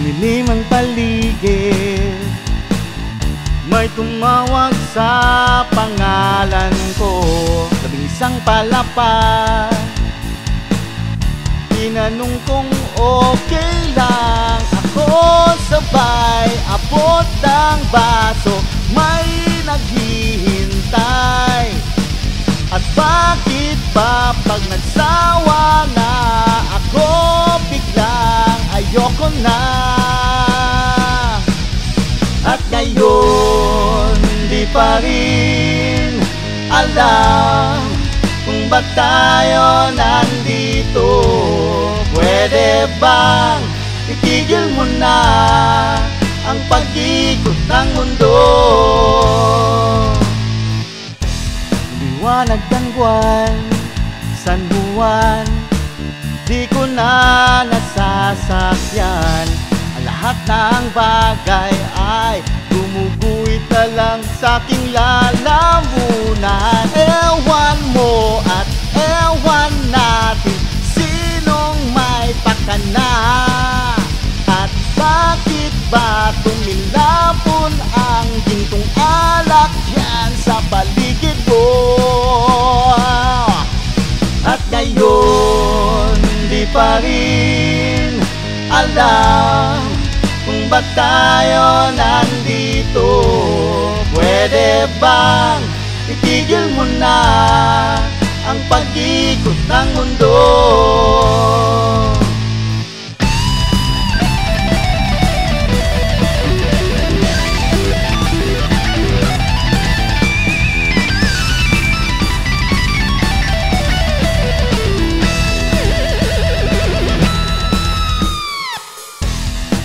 Dumilim ang paligid, may tumawag sa pangalan ko. 11 palapad, tinanong kong okay lang ako. Sabay abot ng baso, may naghihintay. At bakit ba pag nagsawa na ako, biglang ayoko na. At ngayon di pa rin alam kung ba't tayo nandito. Pwede bang itigil mo na ang pag-ikot ng mundo? Liwanag ng buwan, San Juan, di ko na nasasakyan. Ang lahat ng bagay ay gumuguhit na lang sa aking lalamunan. Ewan mo at ewan natin, sinong may pakana? At bakit ba tumilapon ang gintong alak dyan sa paligid mo? At ngayon di pa rin alam kung ba't tayo nandito. Pwede bang itigil mo na ang pag-ikot ng mundo?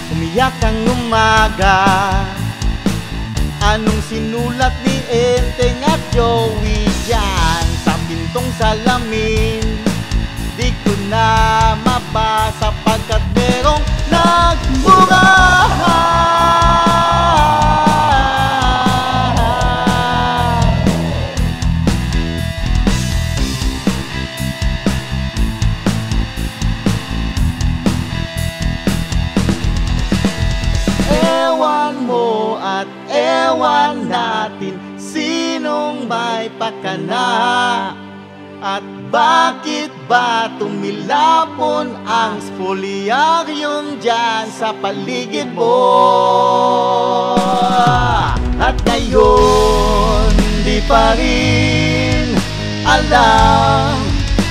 Umiyak ang umaga, anong sinulat ni Enteng at Joey dyan sa pintong salamin? Di ko na mabasa pagkat merong nagmura. Ewan mo at ewan natin, sinong may pakana? At bakit ba tumilapon ang spoliaryong dyan sa paligid mo? At ngayon di pa rin alam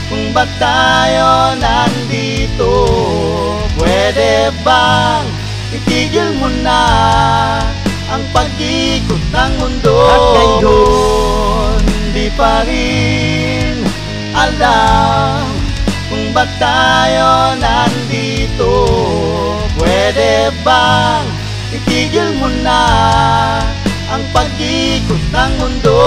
kung ba't tayo nandito. Pwede bang itigil mo na ang pag-ikot ng mundo? At ngayon di pa rin alam kung ba't tayo nandito. Pwede bang itigil mo na ang pag-ikot ng mundo?